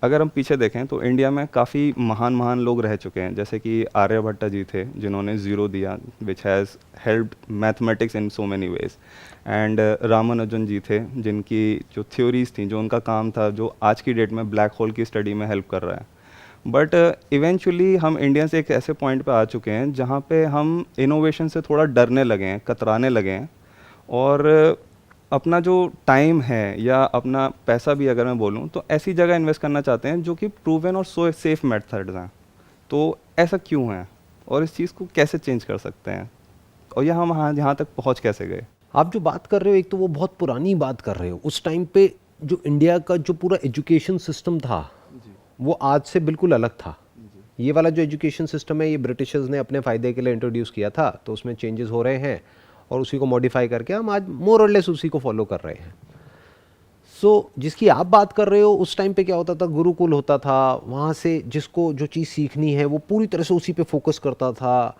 अगर हम पीछे देखें तो इंडिया में काफ़ी महान महान लोग रह चुके हैं, जैसे कि आर्यभट्ट जी थे जिन्होंने ज़ीरो दिया, which has helped mathematics in so many ways. And Ramanujan ji थे जिनकी जो थ्योरीज थी, जो उनका काम था, जो आज की डेट में ब्लैक होल की स्टडी में हेल्प कर रहा है। बट इवेंचुअली हम इंडियंस एक ऐसे पॉइंट पे आ चुके हैं जहाँ पे हम इनोवेशन से थोड़ा डरने लगे हैं, कतराने लगे हैं। और अपना जो टाइम है या अपना पैसा भी अगर मैं बोलूँ तो ऐसी जगह इन्वेस्ट करना चाहते हैं जो कि प्रूवन और सो सेफ मेथड्स हैं। तो ऐसा क्यों है और इस चीज़ को कैसे चेंज कर सकते हैं, और यह हम यहाँ तक पहुँच कैसे गए? आप जो बात कर रहे हो, एक तो वो बहुत पुरानी बात कर रहे हो। उस टाइम पे जो इंडिया का जो पूरा एजुकेशन सिस्टम था वो आज से बिल्कुल अलग था। ये वाला जो एजुकेशन सिस्टम है ये ब्रिटिशर्स ने अपने फ़ायदे के लिए इंट्रोड्यूस किया था, तो उसमें चेंजेस हो रहे हैं और उसी को मॉडिफाई करके हम आज मोर और लेस उसी को फॉलो कर रहे हैं। सो जिसकी आप बात कर रहे हो, उस टाइम पे क्या होता था, गुरुकुल होता था, वहाँ से जिसको जो चीज़ सीखनी है वो पूरी तरह से उसी पे फोकस करता था,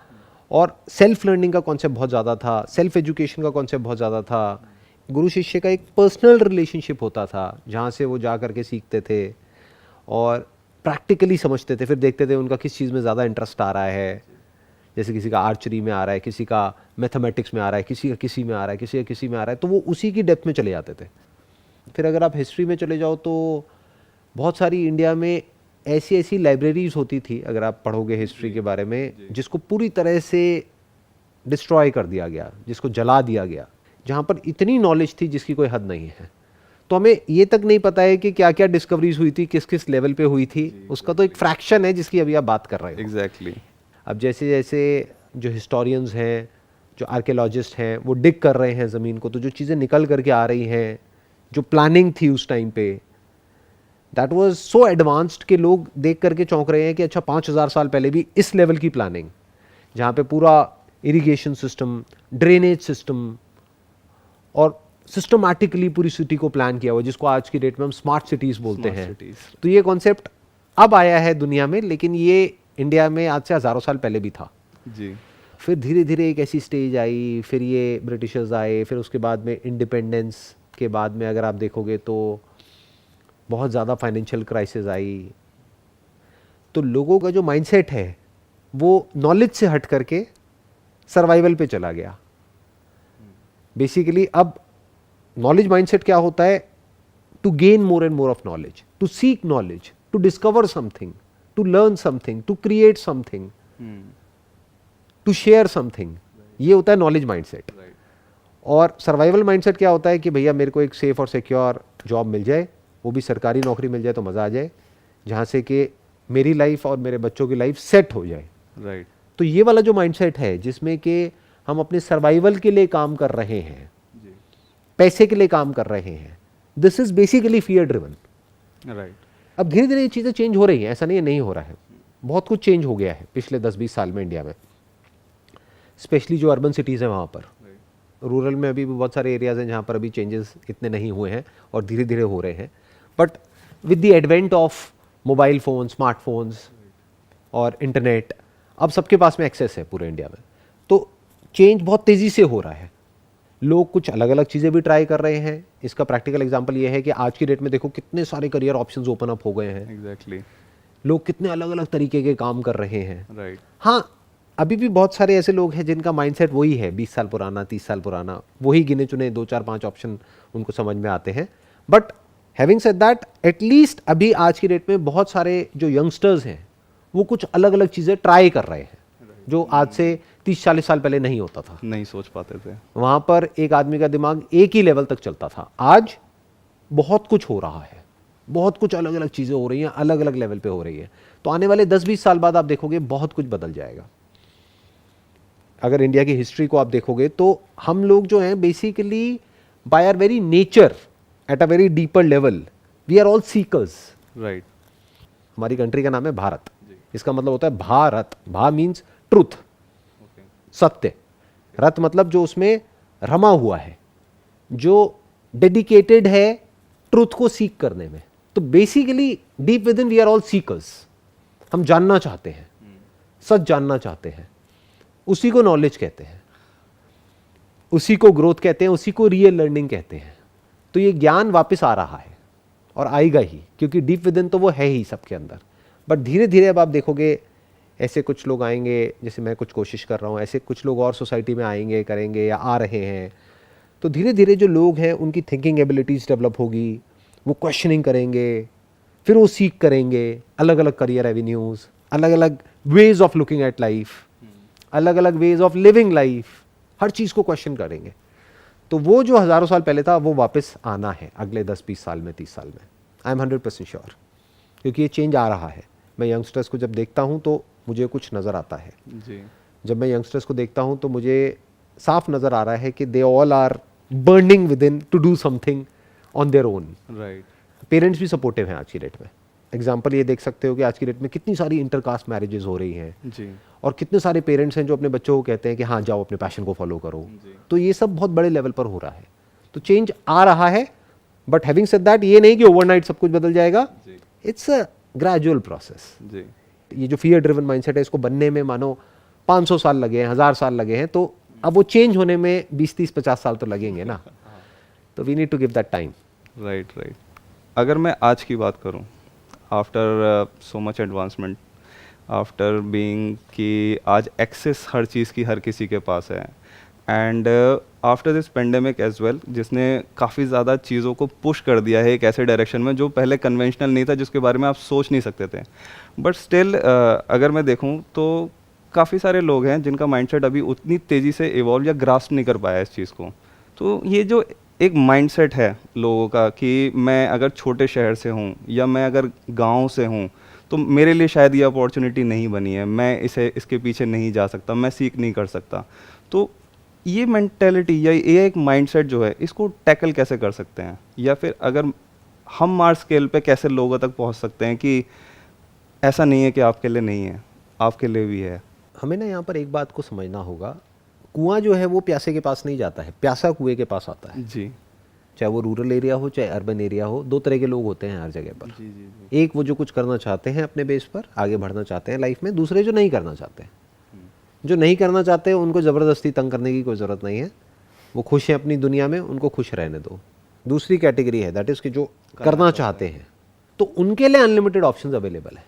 और सेल्फ लर्निंग का कॉन्सेप्ट बहुत ज़्यादा था, सेल्फ एजुकेशन का कॉन्सेप्ट बहुत ज़्यादा था। गुरु शिष्य का एक पर्सनल रिलेशनशिप होता था जहाँ से वो जा करके सीखते थे और प्रैक्टिकली समझते थे, फिर देखते थे उनका किस चीज़ में ज़्यादा इंटरेस्ट आ रहा है। जैसे किसी का आर्चरी में आ रहा है, किसी का मैथमेटिक्स में आ रहा है, किसी का किसी में आ रहा है, किसी का किसी में आ रहा है, तो वो उसी की डेप्थ में चले जाते थे। फिर अगर आप हिस्ट्री में चले जाओ तो बहुत सारी इंडिया में ऐसी ऐसी लाइब्रेरीज होती थी, अगर आप पढ़ोगे हिस्ट्री के बारे में, जिसको पूरी तरह से डिस्ट्रॉय कर दिया गया, जिसको जला दिया गया, जहाँ पर इतनी नॉलेज थी जिसकी कोई हद नहीं है। तो हमें ये तक नहीं पता है कि क्या क्या डिस्कवरीज हुई थी, किस किस लेवल पे हुई थी, उसका तो एक फ्रैक्शन है जिसकी अभी आप बात कर रहे हो। एग्जैक्टली। अब जैसे जैसे जो हिस्टोरियंस हैं, जो आर्कियोलॉजिस्ट हैं, वो डिग कर रहे हैं ज़मीन को, तो जो चीज़ें निकल करके आ रही हैं, जो प्लानिंग थी उस टाइम पे, दैट वाज सो एडवांस्ड कि लोग देख करके चौंक रहे हैं कि अच्छा 5,000 साल पहले भी इस लेवल की प्लानिंग, जहाँ पे पूरा इरिगेशन सिस्टम, ड्रेनेज सिस्टम और सिस्टमैटिकली पूरी सिटी को प्लान किया हुआ, जिसको आज की डेट में हम स्मार्ट सिटीज़ बोलते हैं। तो ये कॉन्सेप्ट अब आया है दुनिया में, लेकिन ये इंडिया में आज से हज़ारों साल पहले भी था जी। फिर धीरे धीरे एक ऐसी स्टेज आई, फिर ये ब्रिटिशर्स आए, फिर उसके बाद में इंडिपेंडेंस के बाद में अगर आप देखोगे तो बहुत ज़्यादा फाइनेंशियल क्राइसिस आई। तो लोगों का जो माइंडसेट है वो नॉलेज से हट करके सर्वाइवल पे चला गया। बेसिकली अब नॉलेज माइंडसेट क्या होता है, to gain more and more of knowledge, to seek knowledge, to discover something, to learn something, to create something, to share something. ये होता है नॉलेज माइंडसेट। और सर्वाइवल माइंडसेट क्या होता है कि भैया मेरे को एक सेफ और सिक्योर जॉब मिल जाए, वो भी सरकारी नौकरी मिल जाए तो मज़ा आ जाए, जहाँ से कि मेरी लाइफ और मेरे बच्चों की लाइफ सेट हो जाए। राइट। तो ये वाला जो माइंडसेट है जिसमें कि हम अपने सर्वाइवल के लिए काम कर रहे हैं, पैसे के लिए काम कर रहे हैं, this is basically fear driven. Right. अब धीरे धीरे ये चीज़ें चेंज हो रही हैं, ऐसा नहीं है नहीं हो रहा है, बहुत कुछ चेंज हो गया है पिछले 10-20 साल में इंडिया में, स्पेशली जो अर्बन सिटीज़ हैं वहाँ पर। रूरल में अभी भी बहुत सारे एरियाज़ हैं जहाँ पर अभी चेंजेस इतने नहीं हुए हैं और धीरे धीरे हो रहे हैं। But with the advent of mobile phone, smartphones और इंटरनेट, अब सबके पास में एक्सेस है पूरे इंडिया में, तो चेंज बहुत तेज़ी से हो रहा है। लोग कुछ अलग अलग चीज़ें भी ट्राई कर रहे हैं। इसका प्रैक्टिकल एग्जांपल ये है कि आज की डेट में देखो कितने सारे करियर ऑप्शंस ओपन अप हो गए हैं। एग्जैक्टली। लोग कितने अलग अलग तरीके के काम कर रहे हैं। राइट। हाँ, अभी भी बहुत सारे ऐसे लोग हैं जिनका माइंडसेट वही है, 20 साल पुराना, 30 साल पुराना, वही गिने चुने 2-4-5 ऑप्शन उनको समझ में आते हैं। But having said that, at least अभी आज की डेट में बहुत सारे जो यंगस्टर्स हैं वो कुछ अलग अलग चीज़ें ट्राई कर रहे हैं, जो आज से 30-40 साल पहले नहीं होता था। नहीं सोच पाते थे। वहाँ पर एक आदमी का दिमाग एक ही लेवल तक चलता था, आज बहुत कुछ हो रहा है, बहुत कुछ अलग अलग चीज़ें हो रही हैं, अलग अलग लेवल पे हो रही है। तो आने वाले 10-20 साल बाद आप देखोगे बहुत कुछ बदल जाएगा। अगर इंडिया की हिस्ट्री को आप देखोगे तो हम लोग जो हैं basically by our very nature, at a very deeper level, we are all seekers. Right. हमारी कंट्री का नाम है भारत। इसका मतलब होता है भारत, भा मीन्स ट्रुथ, सत्य, रत मतलब जो उसमें रमा हुआ है, जो डेडिकेटेड है ट्रुथ को सीक करने में। तो basically deep within we are all seekers. हम जानना चाहते हैं, सच जानना चाहते हैं, उसी को नॉलेज कहते हैं, उसी को ग्रोथ कहते हैं, उसी को रियल लर्निंग कहते हैं। तो ये ज्ञान वापस आ रहा है और आएगा ही, क्योंकि डीप विद इन तो वो है ही सबके अंदर। बट धीरे धीरे अब आप देखोगे ऐसे कुछ लोग आएंगे, जैसे मैं कुछ कोशिश कर रहा हूँ, ऐसे कुछ लोग और सोसाइटी में आएंगे, करेंगे या आ रहे हैं। तो धीरे धीरे जो लोग हैं उनकी थिंकिंग एबिलिटीज़ डेवलप होगी, वो क्वेश्चनिंग करेंगे, फिर वो सीख करेंगे अलग अलग करियर एवेन्यूज़, अलग अलग ways of looking at life, अलग अलग वेज ऑफ लिविंग लाइफ, हर चीज़ को क्वेश्चन करेंगे। तो वो जो हज़ारों साल पहले था वो वापस आना है अगले 10-20 साल में, 30 साल में। आई एम 100% श्योर, क्योंकि ये चेंज आ रहा है। मैं यंगस्टर्स को जब देखता हूँ तो मुझे कुछ नज़र आता है जी। जब मैं यंगस्टर्स को देखता हूँ तो मुझे साफ नज़र आ रहा है कि they all are burning within to do something on their own. Right. Parents भी सपोर्टिव हैं आज की डेट में। एग्जाम्पल ये देख सकते हो कि आज की डेट में कितनी सारी इंटरकास्ट मैरिजेस हो रही हैं, जी। और कितने सारे पेरेंट्स हैं जो अपने बच्चों को कहते हैं कि हाँ जाओ अपने पैशन को फॉलो करो। जी। तो ये सब बहुत बड़े लेवल पर हो रहा है, तो चेंज आ रहा है। बट हैविंग सेड दैट, ये नहीं कि ओवरनाइट सब कुछ बदल जाएगा। जी। It's a gradual process. जी। ये जो फियर ड्रिवन माइंडसेट है, इसको बनने में मानो 500 साल लगे हैं, 1000 साल लगे हैं, तो अब वो चेंज होने में 20-30-50 साल तो लगेंगे ना। तो we need to give that time. Right, right. अगर मैं आज की बात करूं, after so much advancement, after being कि आज एक्सेस हर चीज़ की हर किसी के पास है, and after this pandemic as well, जिसने काफ़ी ज़्यादा चीज़ों को पुश कर दिया है एक ऐसे डायरेक्शन में जो पहले कन्वेंशनल नहीं था, जिसके बारे में आप सोच नहीं सकते थे। बट स्टिल अगर मैं देखूं तो काफ़ी सारे लोग हैं जिनका माइंडसेट अभी उतनी तेज़ी से इवॉल्व या ग्रास्प नहीं कर पाया इस चीज़ को। तो ये जो एक माइंडसेट है लोगों का कि मैं अगर छोटे शहर से हूँ या मैं अगर गांव से हूँ तो मेरे लिए शायद ये अपॉर्चुनिटी नहीं बनी है, मैं इसके पीछे नहीं जा सकता, मैं सीख नहीं कर सकता। तो ये मेंटेलिटी या ये एक माइंडसेट जो है, इसको टैकल कैसे कर सकते हैं, या फिर अगर हम मार्च स्केल पे कैसे लोगों तक पहुंच सकते हैं कि ऐसा नहीं है कि आपके लिए नहीं है, आपके लिए भी है। हमें ना यहाँ पर एक बात को समझना होगा, कुआं जो है वो प्यासे के पास नहीं जाता है, प्यासा कुएं के पास आता है। जी। चाहे वो रूरल एरिया हो चाहे अर्बन एरिया हो, दो तरह के लोग होते हैं हर जगह पर। जी, जी, जी। एक वो जो कुछ करना चाहते हैं अपने बेस पर, आगे बढ़ना चाहते हैं लाइफ में। दूसरे जो नहीं करना चाहते हैं। जो नहीं करना चाहते हैं उनको ज़बरदस्ती तंग करने की कोई ज़रूरत नहीं है, वो खुश हैं अपनी दुनिया में, उनको खुश रहने दो। दूसरी कैटेगरी है दैट इज़ कि जो करना चाहते हैं, तो उनके लिए अनलिमिटेड ऑप्शंस अवेलेबल है।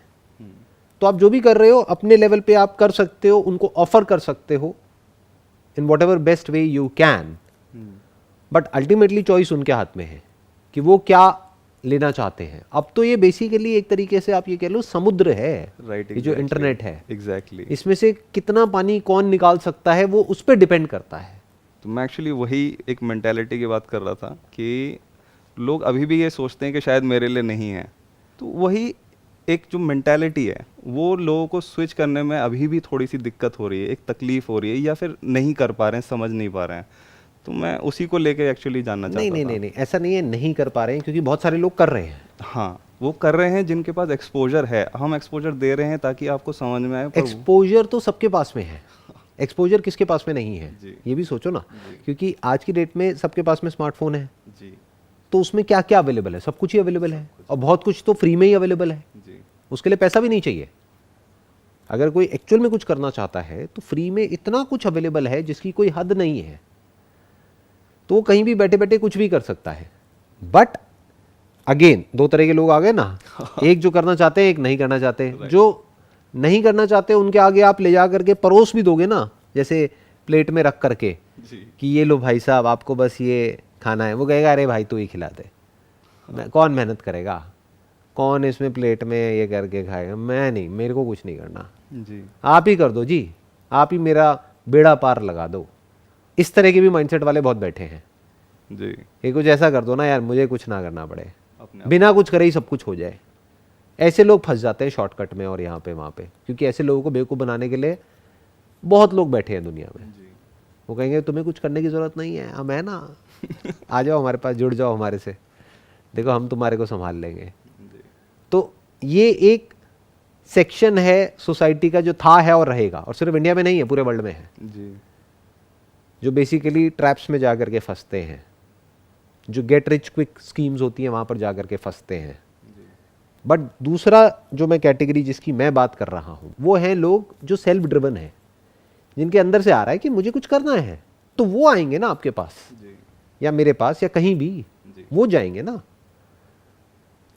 तो आप जो भी कर रहे हो अपने लेवल पे आप कर सकते हो, उनको ऑफर कर सकते हो in what ever best way you can. But ultimately choice उनके हाथ में है कि वो क्या लेना चाहते हैं। अब तो ये बेसिकली एक तरीके से आप ये कह लो समुद्र है। राइट। ये जो इंटरनेट है, एग्जैक्टली। इसमें से कितना पानी कौन निकाल सकता है वो उस पर डिपेंड करता है। तो मैं एक्चुअली वही एक मेंटालिटी की बात कर रहा था कि लोग अभी भी ये सोचते हैं कि शायद मेरे लिए नहीं है। तो वही एक जो मेंटालिटी है वो लोगों को स्विच करने में अभी भी थोड़ी सी दिक्कत हो रही है, एक तकलीफ हो रही है, या फिर नहीं कर पा रहे हैं, समझ नहीं पा रहे हैं। तो मैं उसी को लेके एक्चुअली जानना चाहता था। नहीं, ऐसा नहीं है नहीं कर पा रहे हैं, क्योंकि बहुत सारे लोग कर रहे हैं। हाँ, वो कर रहे हैं जिनके पास एक्सपोजर है। हम एक्सपोजर दे रहे हैं ताकि आपको समझ में आए। पर एक्सपोजर तो सबके पास में है, एक्सपोजर किसके पास में नहीं है जी। ये भी सोचो ना। क्योंकि आज की डेट में सबके पास में स्मार्टफोन है, जी। तो उसमें क्या क्या अवेलेबल है? सब कुछ ही अवेलेबल है, और बहुत कुछ तो फ्री में ही अवेलेबल है। जी। उसके लिए पैसा भी नहीं चाहिए। अगर कोई एक्चुअल में कुछ करना चाहता है तो फ्री में इतना कुछ अवेलेबल है जिसकी कोई हद नहीं है। तो वो कहीं भी बैठे बैठे कुछ भी कर सकता है। बट अगेन दो तरह के लोग आ गए ना, एक जो करना चाहते हैं, एक नहीं करना चाहते। जो नहीं करना चाहते उनके आगे आप ले जा करके परोस भी दोगे ना, जैसे प्लेट में रख करके कि ये लो भाई साहब आपको बस ये खाना है, वो कहेगा अरे भाई तू ही खिला दे। कौन मेहनत करेगा, कौन इसमें प्लेट में ये करके खाएगा? मैं नहीं, मेरे को कुछ नहीं करना, जी। आप ही कर दो जी, आप ही मेरा बेड़ा पार लगा दो। इस तरह के भी माइंडसेट वाले बहुत बैठे हैं जी। कि कुछ ऐसा कर दो ना यार, मुझे कुछ ना करना पड़े, अपने बिना कुछ करे ही सब कुछ हो जाए। ऐसे लोग फंस जाते हैं शॉर्टकट में और यहाँ पे वहाँ पे, क्योंकि ऐसे लोगों को बेवकूफ़ बनाने के लिए बहुत लोग बैठे हैं दुनिया में। जी। वो कहेंगे तुम्हें कुछ करने की ज़रूरत नहीं है, हम है ना, आ जाओ हमारे पास, जुड़ जाओ हमारे से, देखो हम तुम्हारे को संभाल लेंगे। जी। तो ये एक सेक्शन है सोसाइटी का जो था, है और रहेगा, और सिर्फ इंडिया में नहीं है, पूरे वर्ल्ड में है, जी। जो बेसिकली ट्रैप्स में जा कर के फंसते हैं, जो गेट रिच क्विक स्कीम्स होती हैं वहाँ पर जा कर के फंसते हैं। बट दूसरा जो मैं कैटेगरी जिसकी मैं बात कर रहा हूँ, वो हैं लोग जो सेल्फ ड्रिवन है, जिनके अंदर से आ रहा है कि मुझे कुछ करना है, तो वो आएंगे ना आपके पास जी। या मेरे पास या कहीं भी, जी। वो जाएंगे ना।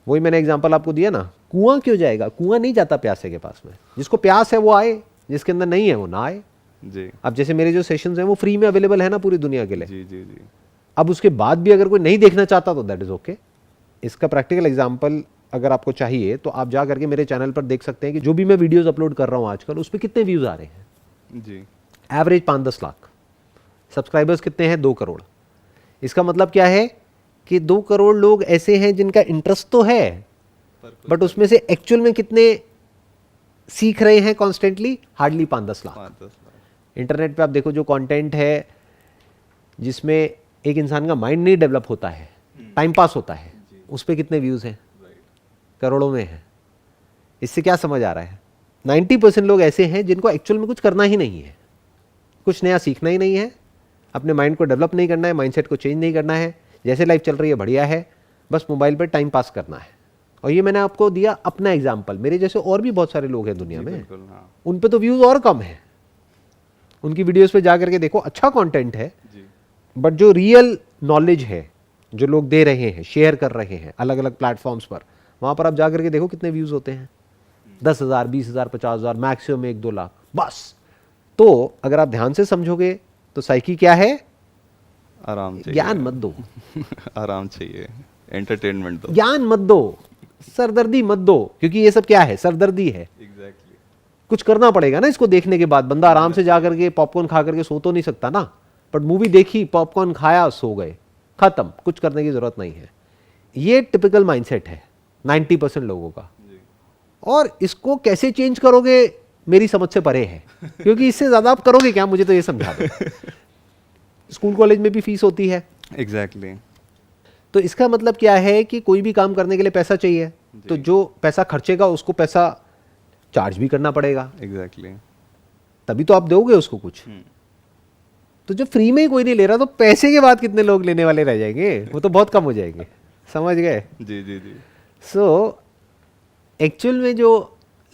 वही मैंने एग्जांपल आपको दिया ना, कुआं क्यों जाएगा? कुआं नहीं जाता प्यासे के पास में, जिसको प्यास है वो आए, जिसके अंदर नहीं है वो ना आए। जी अब जैसे मेरे जो सेशंस हैं वो फ्री में अवेलेबल है ना पूरी दुनिया के लिए, जी जी जी अब उसके बाद भी अगर कोई नहीं देखना चाहता तो दैट इज ओके। इसका प्रैक्टिकल एग्जांपल अगर आपको चाहिए तो आप जा करके मेरे चैनल पर देख सकते हैं कि जो भी मैं वीडियोस अपलोड कर रहा हूं आजकल उस पर कितने व्यूज आ रहे हैं। जी एवरेज 5-10 लाख। सब्सक्राइबर्स कितने हैं? 2 करोड़। इसका मतलब क्या है कि 2 करोड़ लोग ऐसे हैं जिनका इंटरेस्ट तो है, बट उसमें से एक्चुअल में कितने सीख रहे हैं constantly? Hardly 5-10 lakh. 5-10 lakh. Internet पे आप देखो जो कंटेंट है जिसमें एक इंसान का माइंड नहीं डेवलप होता है, टाइम पास होता है, उस पर कितने व्यूज हैं? करोड़ों में है। इससे क्या समझ आ रहा है? 90% लोग ऐसे हैं जिनको एक्चुअल में कुछ करना ही नहीं है, कुछ नया सीखना ही नहीं है, अपने माइंड को डेवलप नहीं करना है, माइंडसेट को चेंज नहीं करना है, जैसे लाइफ चल रही है बढ़िया है, बस मोबाइल पर टाइम पास करना है। और ये मैंने आपको दिया अपना एग्जाम्पल, मेरे जैसे और भी बहुत सारे लोग हैं दुनिया में, बिल्कुल हाँ उन पे तो व्यूज और कम है। उनकी वीडियोस पे जा करके देखो, अच्छा कंटेंट है, जी बट जो रियल नॉलेज है जो लोग दे रहे हैं, शेयर कर रहे हैं अलग अलग प्लेटफॉर्म्स पर, वहां पर आप जा करके देखो कितने व्यूज होते हैं। 10,000, 20,000, 50,000, मैक्सिमम 1-2 लाख बस। तो अगर आप ध्यान से समझोगे तो साइकी क्या है? आराम चाहिए। ज्ञान मत दो, आराम चाहिए, एंटरटेनमेंट दो। ज्ञान मत दो, सरदर्दी मत दो, क्योंकि ये सब क्या है? सरदर्दी है। एग्जैक्टली। कुछ करना पड़ेगा ना इसको देखने के बाद। बंदा आराम से जा करके पॉपकॉर्न खा करके सो तो नहीं सकता ना, बट मूवी देखी, पॉपकॉर्न खाया, सो गए, खत्म, कुछ करने की जरूरत नहीं है। ये टिपिकल माइंडसेट है 90% लोगों का। और इसको कैसे चेंज करोगे मेरी समझ से परे है, क्योंकि इससे ज्यादा आप करोगे क्या, मुझे तो ये समझा दो। स्कूल कॉलेज में भी फीस होती है, एग्जैक्टली। तो इसका मतलब क्या है कि कोई भी काम करने के लिए पैसा चाहिए, तो जो पैसा खर्चेगा उसको पैसा चार्ज भी करना पड़ेगा, एग्जैक्टली। तभी तो आप दोगे उसको कुछ। तो जब फ्री में ही कोई नहीं ले रहा तो पैसे के बाद कितने लोग लेने वाले रह जाएंगे? वो तो बहुत कम हो जाएंगे, समझ गए? जी जी जी सो एक्चुअल में जो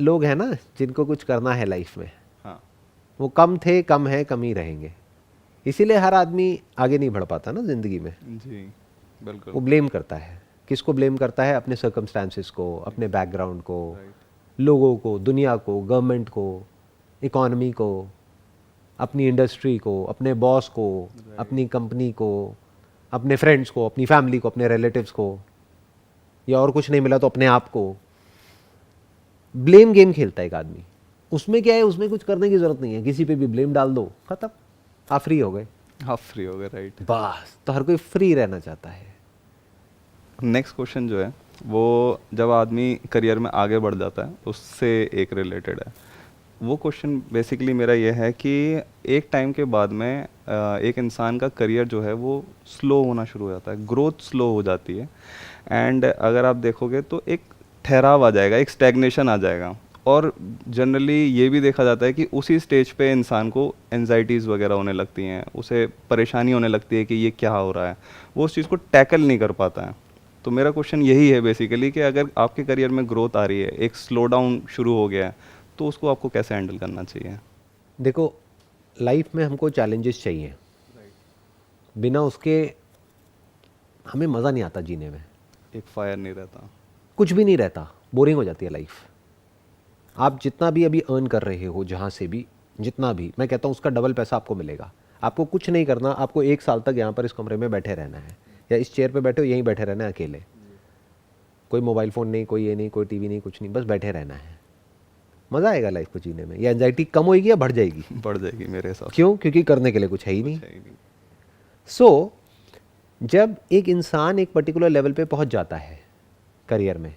लोग हैं ना जिनको कुछ करना है लाइफ में, हाँ वो कम थे, कम है, कम ही रहेंगे। इसीलिए हर आदमी आगे नहीं बढ़ पाता ना जिंदगी में। जी बिल्कुल। वो ब्लेम करता है, किसको ब्लेम करता है? अपने सर्कमस्टांसेस को, अपने बैकग्राउंड को, लोगों को, दुनिया को, गवर्नमेंट को, इकोनॉमी को, अपनी इंडस्ट्री को, अपने बॉस को, अपनी कंपनी को, अपने फ्रेंड्स को, अपनी फैमिली को, अपने रिलेटिव्स को, या और कुछ नहीं मिला तो अपने आप को। ब्लेम गेम खेलता है एक आदमी। उसमें क्या है? उसमें कुछ करने की जरूरत नहीं है, किसी पे भी ब्लेम डाल दो, खत्म, आप फ्री हो गए। हाँ फ्री हो गए, राइट। बस, तो हर कोई फ्री रहना चाहता है। नेक्स्ट क्वेश्चन जो है वो जब आदमी करियर में आगे बढ़ जाता है उससे एक रिलेटेड है। वो क्वेश्चन बेसिकली मेरा ये है कि एक टाइम के बाद में एक इंसान का करियर जो है वो स्लो होना शुरू हो जाता है, ग्रोथ स्लो हो जाती है, एंड अगर आप देखोगे तो एक ठहराव आ जाएगा, एक स्टैग्नेशन आ जाएगा। और जनरली ये भी देखा जाता है कि उसी स्टेज पे इंसान को एंजाइटीज़ वगैरह होने लगती हैं, उसे परेशानी होने लगती है कि ये क्या हो रहा है, वो उस चीज़ को टैकल नहीं कर पाता है। तो मेरा क्वेश्चन यही है बेसिकली कि अगर आपके करियर में ग्रोथ आ रही है, एक स्लो डाउन शुरू हो गया है, तो उसको आपको कैसे हैंडल करना चाहिए? देखो, लाइफ में हमको चैलेंजेस चाहिए, बिना उसके हमें मज़ा नहीं आता जीने में। एक फायर नहीं रहता। कुछ भी नहीं रहता, बोरिंग हो जाती है लाइफ। आप जितना भी अभी अर्न कर रहे हो, जहाँ से भी जितना भी, मैं कहता हूँ उसका डबल पैसा आपको मिलेगा। आपको कुछ नहीं करना, आपको 1 साल तक यहाँ पर इस कमरे में बैठे रहना है, या इस चेयर पे बैठे हो यहीं बैठे रहना है अकेले, कोई मोबाइल फ़ोन नहीं, कोई ये नहीं, कोई टीवी नहीं, कुछ नहीं, बस बैठे रहना है। मज़ा आएगा लाइफ को जीने में। या एंजाइटी कम होएगी या बढ़ जाएगी? बढ़ जाएगी मेरे हिसाब से। क्यों? क्योंकि करने के लिए कुछ है ही नहीं। है ही नहीं। सो जब एक इंसान एक पर्टिकुलर लेवल पे पहुंच जाता है करियर में,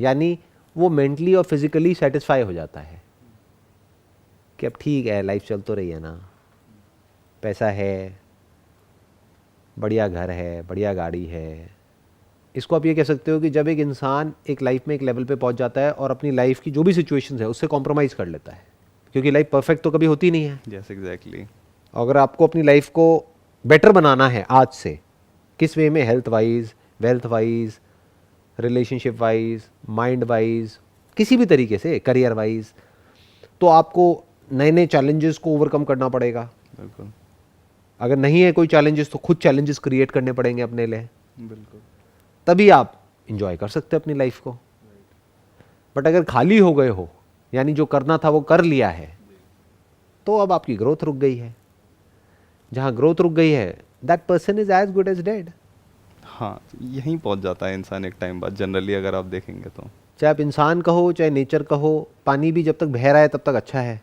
यानी वो मेंटली और फिजिकली सेटिस्फाई हो जाता है कि अब ठीक है, लाइफ चल तो रही है ना, पैसा है, बढ़िया घर है, बढ़िया गाड़ी है। इसको आप ये कह सकते हो कि जब एक इंसान एक लाइफ में एक लेवल पे पहुंच जाता है और अपनी लाइफ की जो भी सिचुएशंस है उससे कॉम्प्रोमाइज़ कर लेता है, क्योंकि लाइफ परफेक्ट तो कभी होती नहीं है। Yes exactly. अगर आपको अपनी लाइफ को बेटर बनाना है आज से, किस वे में? Health wise, wealth wise, relationship wise, mind wise, किसी भी तरीके से, करियर वाइज, तो आपको नए नए चैलेंजेस को ओवरकम करना पड़ेगा। बिल्कुल अगर नहीं है कोई चैलेंजेस तो खुद चैलेंजेस क्रिएट करने पड़ेंगे अपने लिए, बिल्कुल। तभी आप इंजॉय कर सकते हैं अपनी लाइफ को। बट अगर खाली हो गए हो, यानी जो करना था वो कर लिया है, तो अब आपकी ग्रोथ रुक गई है। जहाँ ग्रोथ रुक गई है, that person is as good as dead. हाँ, यहीं पहुंच जाता है इंसान एक टाइम बाद, जनरली अगर आप देखेंगे तो। चाहे आप इंसान कहो चाहे नेचर कहो, पानी भी जब तक बह रहा है तब तक अच्छा है।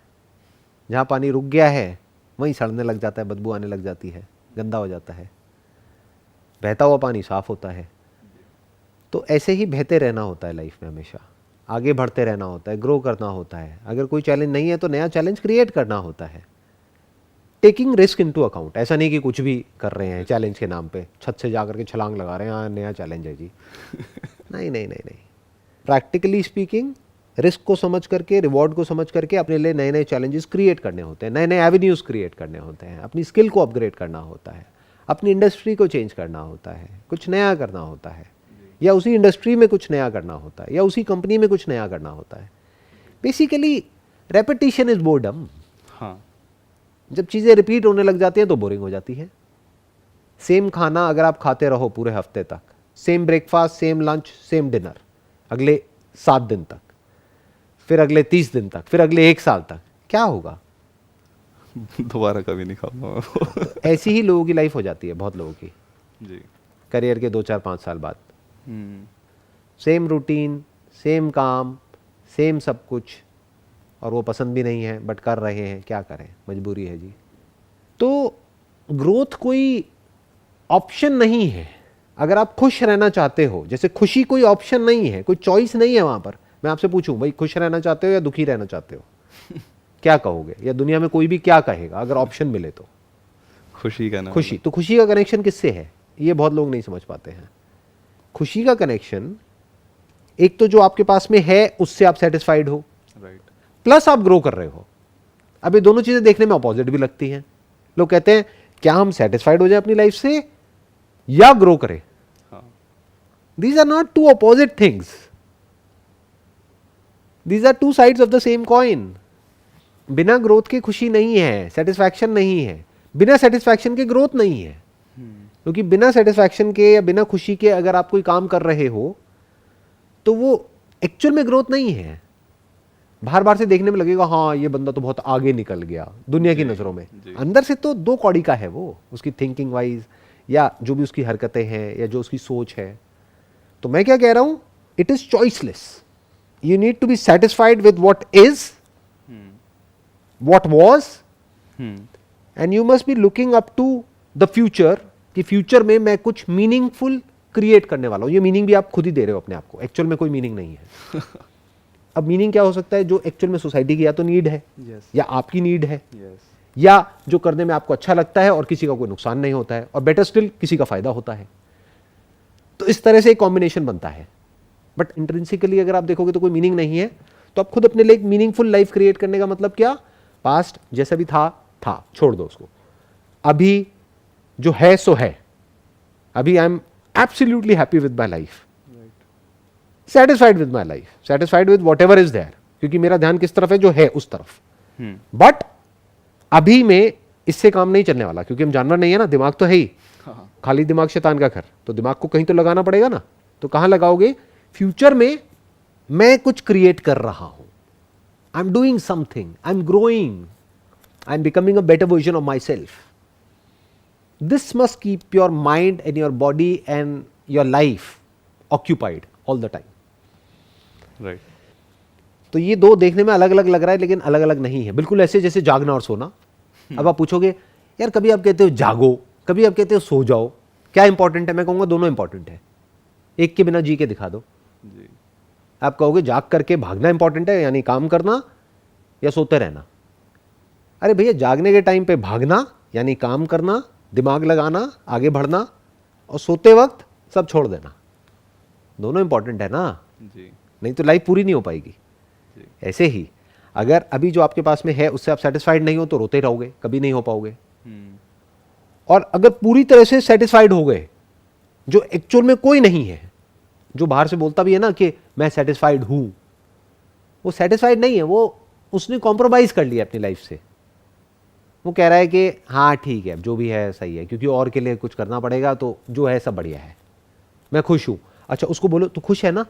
जहाँ पानी रुक गया है वहीं सड़ने लग जाता है, बदबू आने लग जाती है, गंदा हो जाता है। बहता हुआ पानी साफ होता है। तो ऐसे ही बहते रहना होता है लाइफ में, हमेशा आगे बढ़ते रहना होता है, ग्रो करना होता है। अगर कोई चैलेंज नहीं है तो नया चैलेंज क्रिएट करना होता है, टेकिंग रिस्क इनटू अकाउंट। ऐसा नहीं कि कुछ भी कर रहे हैं चैलेंज के नाम पे, छत से जाकर के छलांग लगा रहे हैं, हाँ नया चैलेंज है जी। नहीं नहीं नहीं नहीं, प्रैक्टिकली स्पीकिंग रिस्क को समझ करके, रिवॉर्ड को समझ करके अपने लिए नए नए चैलेंजेस क्रिएट करने होते हैं, नए नए एवेन्यूज़ क्रिएट करने होते हैं, अपनी स्किल को अपग्रेड करना होता है, अपनी इंडस्ट्री को चेंज करना होता है, कुछ नया करना होता है, या उसी इंडस्ट्री में कुछ नया करना होता है, या उसी कंपनी में कुछ नया करना होता है। Basically repetition is boredom. हाँ, जब चीज़ें रिपीट होने लग जाती हैं तो बोरिंग हो जाती है। सेम खाना अगर आप खाते रहो पूरे हफ्ते तक, same breakfast, same lunch, same dinner, अगले 7 दिन तक, फिर अगले 30 दिन तक, फिर अगले 1 साल तक, क्या होगा? दोबारा कभी नहीं खाऊंगा मैं वो। तो ऐसी ही लोगों की लाइफ हो जाती है, बहुत लोगों की, जी। करियर के 2, 4, 5 साल बाद। हम्म, सेम रूटीन, सेम काम, सेम सब कुछ, और वो पसंद भी नहीं है बट कर रहे हैं, क्या करें, मजबूरी है जी। तो ग्रोथ कोई ऑप्शन नहीं है। अगर आप खुश रहना चाहते हो, जैसे खुशी कोई ऑप्शन नहीं है, कोई चॉइस नहीं है वहाँ पर। मैं आपसे पूछूं भाई, खुश रहना चाहते हो या दुखी रहना चाहते हो, क्या कहोगे? या दुनिया में कोई भी क्या कहेगा अगर ऑप्शन मिले तो? खुशी का नाम। खुशी। तो खुशी का कनेक्शन किससे है, ये बहुत लोग नहीं समझ पाते हैं। खुशी का कनेक्शन एक तो जो आपके पास में है उससे आप सेटिस्फाइड हो, राइट। प्लस आप ग्रो कर रहे हो। अब ये दोनों चीजें देखने में अपोजिट भी लगती हैं। लोग कहते हैं क्या हम सेटिस्फाइड हो जाए अपनी लाइफ से या ग्रो करें? हाँ, these are not two opposite things, these are two sides of the same coin. बिना ग्रोथ के खुशी नहीं है, सेटिस्फैक्शन नहीं है। बिना सेटिस्फैक्शन के ग्रोथ नहीं है। क्योंकि बिना सेटिस्फैक्शन के या बिना खुशी के अगर आप कोई काम कर रहे हो तो वो एक्चुअल में ग्रोथ नहीं है। बाहर बाहर से देखने में लगेगा हाँ ये बंदा तो बहुत आगे निकल गया दुनिया की नज़रों में, अंदर से तो 2 कौड़ी का है वो, उसकी थिंकिंग वाइज या जो भी उसकी हरकतें हैं या जो उसकी सोच है। तो मैं क्या कह रहा हूं, it is choiceless. You need to be satisfied with what is, what was, and you must be looking up to the future, कि फ्यूचर में मैं कुछ मीनिंगफुल क्रिएट करने वाला हूं। ये मीनिंग भी आप खुद ही दे रहे हो अपने आप को, एक्चुअल में कोई मीनिंग नहीं है। अब मीनिंग क्या हो सकता है? जो एक्चुअल में सोसाइटी की या तो नीड है, या आपकी नीड है, या जो करने में आपको अच्छा लगता है और किसी का कोई नुकसान नहीं होता है, और बेटर स्टिल किसी का फायदा होता है। तो इस तरह से एक कॉम्बिनेशन बनता है। बट इंट्रिंसिकली अगर आप देखोगे तो कोई मीनिंग नहीं है। तो आप खुद अपने लिए एक मीनिंगफुल लाइफ क्रिएट करने का मतलब क्या? पास्ट जैसा भी था, छोड़ दो उसको। अभी जो है सो है। अभी I am absolutely happy with my life, satisfied with my life, satisfied with whatever is there, क्योंकि मेरा ध्यान किस तरफ है? जो है उस तरफ। बट अभी में इससे काम नहीं चलने वाला, क्योंकि हम जानवर नहीं है ना, दिमाग तो है ही। खाली दिमाग शैतान का घर, तो दिमाग को कहीं तो लगाना पड़ेगा ना। तो कहां लगाओगे? फ्यूचर में मैं कुछ क्रिएट कर रहा हूं, I am doing something, I am growing, I am becoming a better version of my self. This must keep your mind and your body and your life occupied all the time. Right. तो ये 2 देखने में अलग अलग लग रहा है, लेकिन अलग अलग नहीं है। बिल्कुल ऐसे जैसे जागना और सोना। अब आप पूछोगे यार कभी आप कहते हो जागो, कभी आप कहते हो सो जाओ, क्या इंपॉर्टेंट है? मैं कहूँगा दोनों इंपॉर्टेंट है। एक के बिना जी के दिखा दो। जी। आप कहोगे जाग करके भागना इंपॉर्टेंट है, यानी काम करना, या सोते रहना? अरे भैया, जागने के टाइम पे भागना यानी काम करना, दिमाग लगाना, आगे बढ़ना, और सोते वक्त सब छोड़ देना। दोनों इंपॉर्टेंट है ना जी। नहीं तो लाइफ पूरी नहीं हो पाएगी। ऐसे ही अगर अभी जो आपके पास में है उससे आप सेटिस्फाइड नहीं हो तो रोते रहोगे, कभी नहीं हो पाओगे। और अगर पूरी तरह से सेटिस्फाइड हो गए, जो एक्चुअल में कोई नहीं है, जो बाहर से बोलता भी है ना कि मैं सेटिस्फाइड हूं, वो सेटिस्फाइड नहीं है, वो उसने कॉम्प्रोमाइज कर लिया अपनी लाइफ से। वो कह रहा है कि हाँ ठीक है जो भी है सही है, क्योंकि और के लिए कुछ करना पड़ेगा, तो जो है सब बढ़िया है, मैं खुश हूं। अच्छा उसको बोलो तू खुश है ना,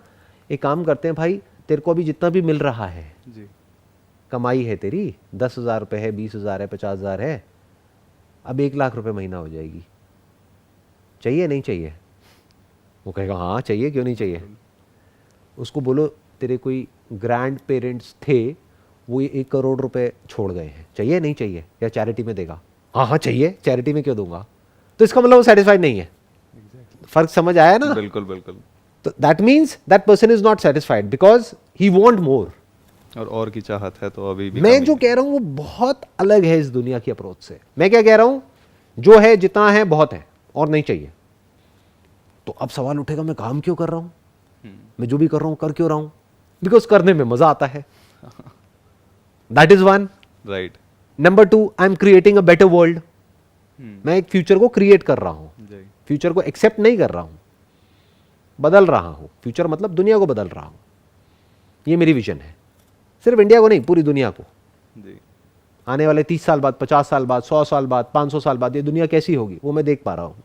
एक काम करते हैं भाई, तेरे को अभी जितना भी मिल रहा है जी कमाई है तेरी, 10,000 रुपये है, 20,000 है, 50,000 है, अब 1,00,000 रुपये महीना हो जाएगी, चाहिए नहीं चाहिए? वो कहेगा हाँ चाहिए, क्यों नहीं चाहिए। उसको बोलो तेरे कोई ग्रैंड पेरेंट्स थे, वो 1 करोड़ रुपए छोड़ गए हैं, चाहिए नहीं चाहिए? या चैरिटी में देगा? हाँ हाँ चाहिए, चैरिटी में क्यों दूंगा? तो इसका मतलब वो सेटिस्फाइड नहीं है। फर्क समझ आया ना? बिल्कुल बिल्कुल। तो that means that person is not satisfied because he want more. और की चाहत है तो अभी भी मैं कमी जो है। कह रहा हूं वो बहुत अलग है इस दुनिया की अप्रोच से। मैं क्या कह रहा हूं, जो है जितना है बहुत है और नहीं चाहिए। तो अब सवाल उठेगा मैं काम क्यों कर रहा हूं, मैं जो भी कर रहा हूं कर क्यों रहा हूं? बिकॉज करने में मजा आता है। That is one. Right. Number two, I am creating a better world. मैं एक फ्यूचर को क्रिएट कर रहा हूं, जी फ्यूचर को एक्सेप्ट नहीं कर रहा हूं, बदल रहा हूं। फ्यूचर मतलब दुनिया को बदल रहा हूं। ये मेरी विजन है, सिर्फ इंडिया को नहीं, पूरी दुनिया को। जी आने वाले 30 साल बाद, 50 साल बाद, 100 साल बाद, 500 साल बाद ये दुनिया कैसी होगी वो मैं देख पा रहा हूं।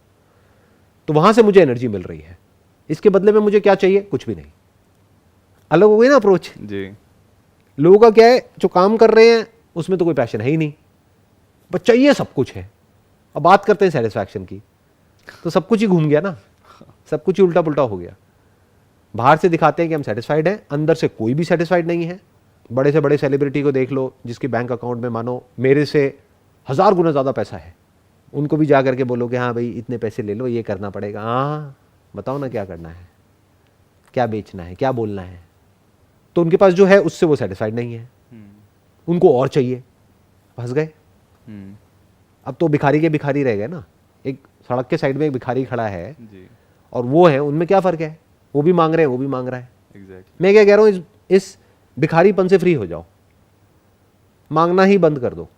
तो वहां से मुझे एनर्जी मिल रही है। इसके बदले में मुझे क्या चाहिए? कुछ भी नहीं। अलग हो गई ना अप्रोच। जी लोगों का क्या है, जो काम कर रहे हैं उसमें तो कोई पैशन है ही नहीं, बस चाहिए सब कुछ है। अब बात करते हैं सेटिस्फैक्शन की, तो सब कुछ ही घूम गया ना, सब कुछ ही उल्टा पुल्टा हो गया। बाहर से दिखाते हैं कि हम सेटिस्फाइड हैं, अंदर से कोई भी सेटिस्फाइड नहीं है। बड़े से बड़े सेलिब्रिटी को देख लो जिसके बैंक अकाउंट में मानो मेरे से 1000 गुना ज़्यादा पैसा है, उनको भी जा करके बोलो कि हाँ भाई इतने पैसे ले लो, ये करना पड़ेगा। हाँ बताओ ना क्या करना है, क्या बेचना है, क्या बोलना है। तो उनके पास जो है उससे वो सेटिस्फाइड नहीं है, उनको और चाहिए, फंस गए। अब तो भिखारी के भिखारी रह गए ना। एक सड़क के साइड में एक भिखारी खड़ा है जी और वो है, उनमें क्या फ़र्क है? वो भी मांग रहे हैं, वो भी मांग रहा है। एग्जैक्टली। मैं क्या कह रहा हूँ, इस भिखारीपन से फ्री हो जाओ, मांगना ही बंद कर दो।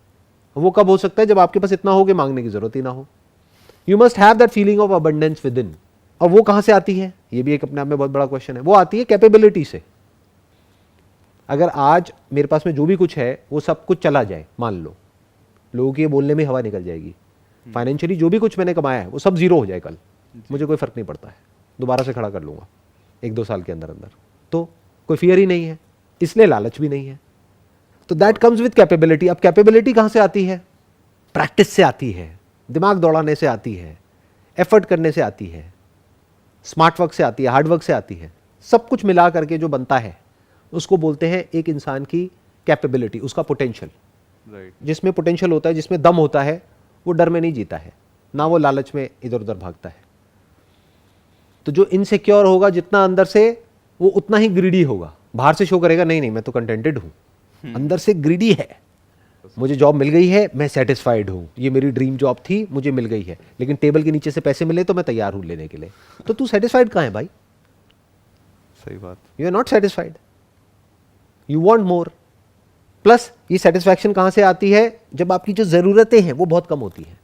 वो कब हो सकता है? जब आपके पास इतना हो कि मांगने की जरूरत ही ना हो। You must have that feeling of abundance with in. और वो कहां से आती है? ये भी एक अपने आप में बहुत बड़ा क्वेश्चन है। वो आती है कैपेबिलिटी से। अगर आज मेरे पास में जो भी कुछ है वो सब कुछ चला जाए, मान लो, लोगों की ये बोलने में हवा निकल जाएगी, फाइनेंशियली जो भी कुछ मैंने कमाया है वो सब जीरो हो जाए कल, मुझे कोई फर्क नहीं पड़ता है, दोबारा से खड़ा कर लूंगा 1-2 साल के अंदर अंदर। तो कोई फियर ही नहीं है, इसलिए लालच भी नहीं है। तो दैट कम्स विद कैपेबिलिटी। अब कैपेबिलिटी कहां से आती है? प्रैक्टिस से आती है, दिमाग दौड़ाने से आती है, एफर्ट करने से आती है, स्मार्ट वर्क से आती है, हार्ड वर्क से आती है। सब कुछ मिला करके जो बनता है उसको बोलते हैं एक इंसान की कैपेबिलिटी, उसका पोटेंशियल। राइट। जिसमें पोटेंशियल होता है, जिसमें दम होता है, वो डर में नहीं जीता है, ना वो लालच में इधर उधर भागता है। तो जो इनसिक्योर होगा जितना अंदर से, वो उतना ही ग्रीडी होगा। बाहर से शो करेगा नहीं नहीं मैं तो कंटेंटेड हूं, अंदर से ग्रीडी है। मुझे जॉब मिल गई है, मैं सेटिस्फाइड हूं, ये मेरी ड्रीम जॉब थी, मुझे मिल गई है, लेकिन टेबल के नीचे से पैसे मिले तो मैं तैयार हूं लेने के लिए। तो तू सेटिस्फाइड कहां है भाई? सही बात। You are not satisfied, you want more. Plus ये सेटिस्फैक्शन कहां से आती है? जब आपकी जो जरूरतें हैं वो बहुत कम होती हैं,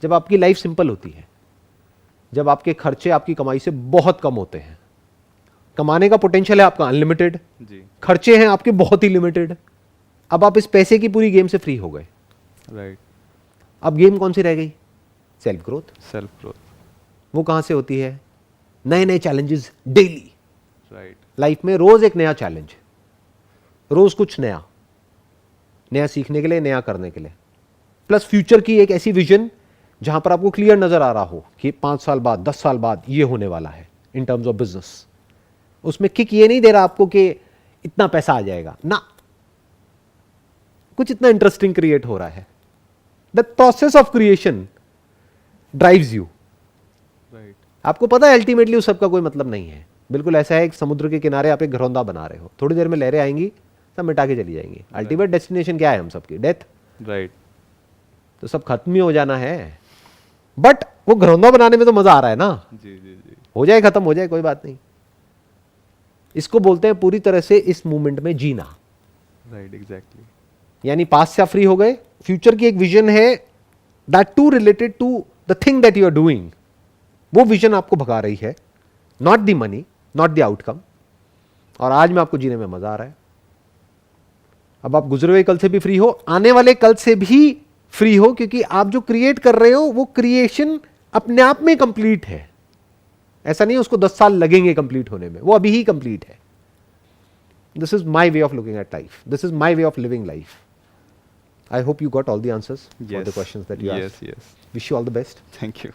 जब आपकी लाइफ सिंपल होती है, जब आपके खर्चे आपकी कमाई से बहुत कम होते हैं। कमाने का पोटेंशियल है आपका अनलिमिटेड, जी खर्चे हैं आपके बहुत ही लिमिटेड। अब आप इस पैसे की पूरी गेम से फ्री हो गए। राइट। अब गेम कौन सी रह गई? Self growth. Self growth. वो कहां से होती है? नए नए चैलेंजेस डेली। राइट। लाइफ में रोज एक नया चैलेंज, रोज कुछ नया, नया सीखने के लिए, नया करने के लिए। प्लस फ्यूचर की एक ऐसी विजन जहां पर आपको क्लियर नजर आ रहा हो कि 5 साल बाद, 10 साल बाद ये होने वाला है इन टर्म्स ऑफ बिजनेस। उसमें किक ये नहीं दे रहा आपको कि इतना पैसा आ जाएगा ना, कुछ इतना इंटरेस्टिंग क्रिएट हो रहा है। The process of creation drives you. Right. आपको पता है अल्टीमेटली उस सबका कोई मतलब नहीं है। बिल्कुल ऐसा है, एक समुद्र के किनारे आप एक घरौंदा बना रहे हो, थोड़ी देर में लहरें आएंगी, सब मिटा के चली जाएंगी। अल्टीमेट डेस्टिनेशन क्या है हम सबकी? डेथ। राइट। तो सब खत्म ही हो जाना है, बट वो घरौंदा बनाने में तो मजा आ रहा है ना। जी जी जी। हो जाए, खत्म हो जाए, कोई बात नहीं। इसको बोलते हैं पूरी तरह से इस मूवमेंट में जीना। राइट। एग्जैक्टली। यानी पास्ट से आप फ्री हो गए, फ्यूचर की एक विजन है that to related to the thing that you are doing. वो विजन आपको भगा रही है, not the money, not the outcome. और आज में आपको जीने में मजा आ रहा है। अब आप गुजरे हुए कल से भी फ्री हो, आने वाले कल से भी फ्री हो, क्योंकि आप जो क्रिएट कर रहे हो वो क्रिएशन अपने आप में कंप्लीट है। ऐसा नहीं है उसको 10 साल लगेंगे कंप्लीट होने में, वो अभी ही कंप्लीट है. This is my way of looking at life, this is my way of living life. I hope you got all the answers for the Yes. questions that you Yes, asked. yes. Wish you all the best. Thank you.